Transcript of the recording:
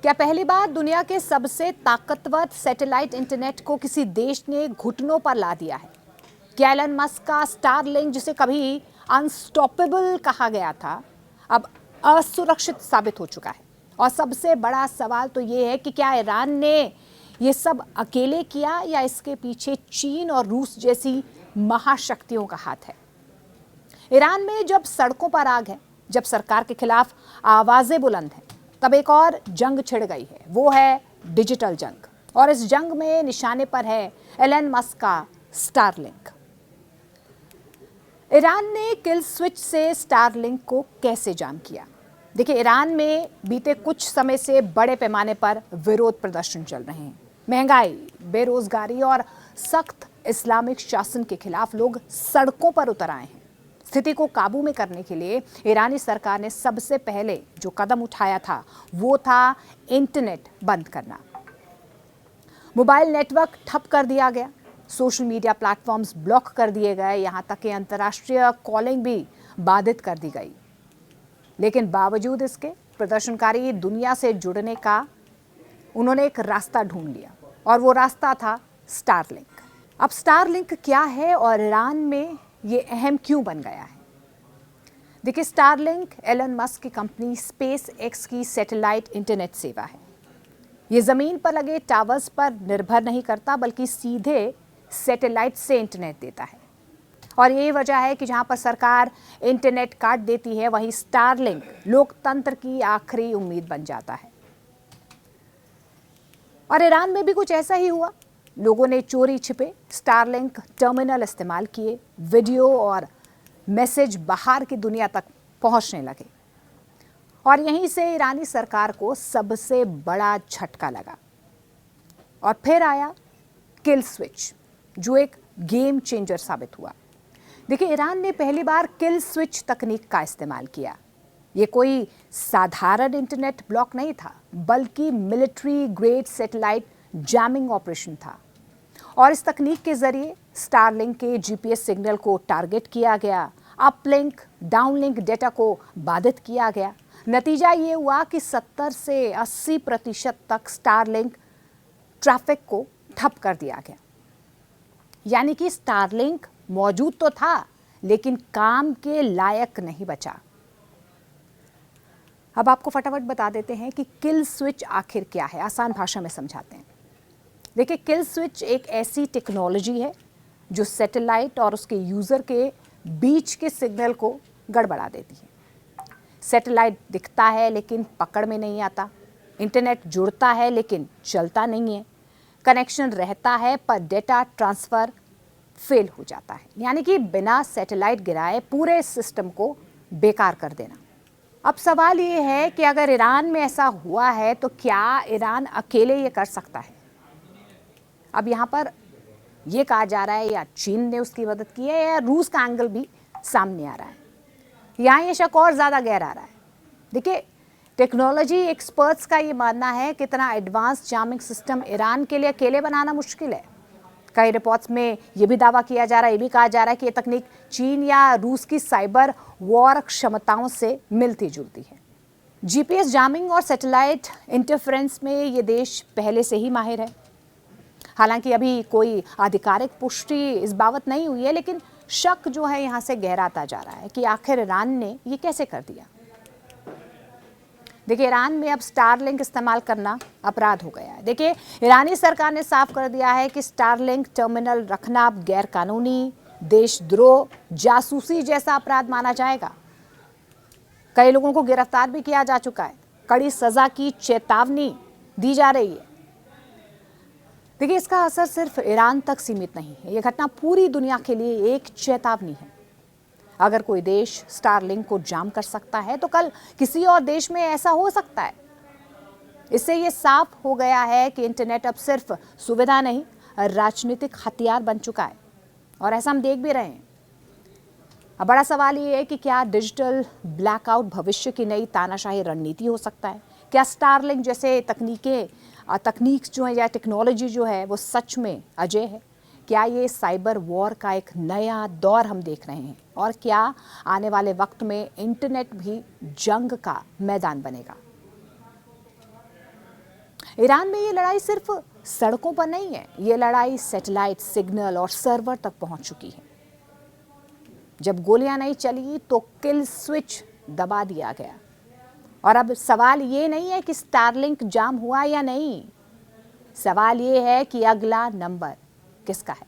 क्या पहली बार दुनिया के सबसे ताकतवर सैटेलाइट इंटरनेट को किसी देश ने घुटनों पर ला दिया है? क्या एलन मस्क का स्टारलिंक, जिसे कभी अनस्टॉपेबल कहा गया था, अब असुरक्षित साबित हो चुका है? और सबसे बड़ा सवाल तो ये है कि क्या ईरान ने ये सब अकेले किया या इसके पीछे चीन और रूस जैसी महाशक्तियों का हाथ है? ईरान में जब सड़कों पर आग है, जब सरकार के खिलाफ आवाजें बुलंद हैं, तब एक और जंग छिड़ गई है। वो है डिजिटल जंग, और इस जंग में निशाने पर है एलन मस्क का स्टारलिंक। ईरान ने किल स्विच से स्टारलिंक को कैसे जाम किया? देखिए, ईरान में बीते कुछ समय से बड़े पैमाने पर विरोध प्रदर्शन चल रहे हैं। महंगाई, बेरोजगारी और सख्त इस्लामिक शासन के खिलाफ लोग सड़कों पर उतर आए हैं। स्थिति को काबू में करने के लिए ईरानी सरकार ने सबसे पहले जो कदम उठाया था वो था इंटरनेट बंद करना। मोबाइल नेटवर्क ठप कर दिया गया, सोशल मीडिया प्लेटफॉर्म्स ब्लॉक कर दिए गए, यहां तक कि अंतर्राष्ट्रीय कॉलिंग भी बाधित कर दी गई। लेकिन बावजूद इसके प्रदर्शनकारी दुनिया से जुड़ने का उन्होंने एक रास्ता ढूंढ लिया, और वो रास्ता था स्टारलिंक। अब स्टारलिंक क्या है और ईरान में ये अहम क्यों बन गया है? देखिए, स्टारलिंक एलन मस्क की कंपनी स्पेस एक्स की सैटेलाइट इंटरनेट सेवा है। ये जमीन पर लगे टावर्स पर निर्भर नहीं करता, बल्कि सीधे सैटेलाइट से इंटरनेट देता है। और यही वजह है कि जहां पर सरकार इंटरनेट काट देती है, वहीं स्टारलिंक लोकतंत्र की आखिरी उम्मीद बन जाता है। और ईरान में भी कुछ ऐसा ही हुआ। लोगों ने चोरी छिपे स्टारलिंक टर्मिनल इस्तेमाल किए, वीडियो और मैसेज बाहर की दुनिया तक पहुंचने लगे, और यहीं से ईरानी सरकार को सबसे बड़ा झटका लगा। और फिर आया किल स्विच, जो एक गेम चेंजर साबित हुआ। देखिए, ईरान ने पहली बार किल स्विच तकनीक का इस्तेमाल किया। ये कोई साधारण इंटरनेट ब्लॉक नहीं था, बल्कि military grade satellite jamming operation था। और इस तकनीक के जरिए स्टारलिंक के जीपीएस सिग्नल को टारगेट किया गया, अपलिंक, डाउनलिंक डेटा को बाधित किया गया। नतीजा ये हुआ कि 70 से 80% तक स्टारलिंक ट्रैफिक को ठप कर दिया गया। यानी कि स्टारलिंक मौजूद तो था, लेकिन काम के लायक नहीं बचा। अब आपको फटाफट बता देते हैं कि किल स्विच आखिर क्या है, आसान भाषा में समझाते हैं। देखिए, किल स्विच एक ऐसी टेक्नोलॉजी है जो सैटेलाइट और उसके यूजर के बीच के सिग्नल को गड़बड़ा देती है। सैटेलाइट दिखता है लेकिन पकड़ में नहीं आता, इंटरनेट जुड़ता है लेकिन चलता नहीं है, कनेक्शन रहता है पर डेटा ट्रांसफर फेल हो जाता है। यानी कि बिना सैटेलाइट गिराए पूरे सिस्टम को बेकार कर देना। अब सवाल ये है कि अगर ईरान में ऐसा हुआ है तो क्या ईरान अकेले ये कर सकता है? अब यहाँ पर ये कहा जा रहा है या चीन ने उसकी मदद की है या रूस का एंगल भी सामने आ रहा है। यहाँ ये शक और ज़्यादा गहरा रहा है। देखिए, टेक्नोलॉजी एक्सपर्ट्स का ये मानना है कि इतना एडवांस जामिंग सिस्टम ईरान के लिए अकेले बनाना मुश्किल है। कई रिपोर्ट्स में ये भी दावा किया जा रहा है, ये भी कहा जा रहा है कि ये तकनीक चीन या रूस की साइबर वॉर क्षमताओं से मिलती जुलती है। जीपीएस जामिंग और सैटेलाइट इंटरफेरेंस में ये देश पहले से ही माहिर है। हालांकि अभी कोई आधिकारिक पुष्टि इस बाबत नहीं हुई है, लेकिन शक जो है यहाँ से गहराता जा रहा है कि आखिर ईरान ने ये कैसे कर दिया। देखिए, ईरान में अब स्टारलिंक इस्तेमाल करना अपराध हो गया है। देखिए, ईरानी सरकार ने साफ कर दिया है कि स्टारलिंक टर्मिनल रखना अब गैर कानूनी, देशद्रोह, जासूसी जैसा अपराध माना जाएगा। कई लोगों को गिरफ्तार भी किया जा चुका है, कड़ी सजा की चेतावनी दी जा रही है। देखिए, इसका असर सिर्फ ईरान तक सीमित नहीं है, यह घटना पूरी दुनिया के लिए एक चेतावनी है। अगर कोई देश स्टारलिंक को जाम कर सकता है तो कल किसी और देश में ऐसा हो सकता है। इससे ये साफ हो गया है कि इंटरनेट अब सिर्फ सुविधा नहीं, राजनीतिक हथियार बन चुका है, और ऐसा हम देख भी रहे हैं। अब बड़ा सवाल ये है कि क्या डिजिटल ब्लैकआउट भविष्य की नई तानाशाही रणनीति हो सकता है? क्या स्टारलिंक जैसे तकनीक जो है या टेक्नोलॉजी जो है वो सच में अजय है? क्या ये साइबर वॉर का एक नया दौर हम देख रहे हैं? और क्या आने वाले वक्त में इंटरनेट भी जंग का मैदान बनेगा? ईरान में ये लड़ाई सिर्फ सड़कों पर नहीं है, ये लड़ाई सैटेलाइट सिग्नल और सर्वर तक पहुंच चुकी है। जब गोलियां नहीं चली तो किल स्विच दबा दिया गया। और अब सवाल ये नहीं है कि स्टारलिंक जाम हुआ या नहीं, सवाल ये है कि अगला नंबर किसका है।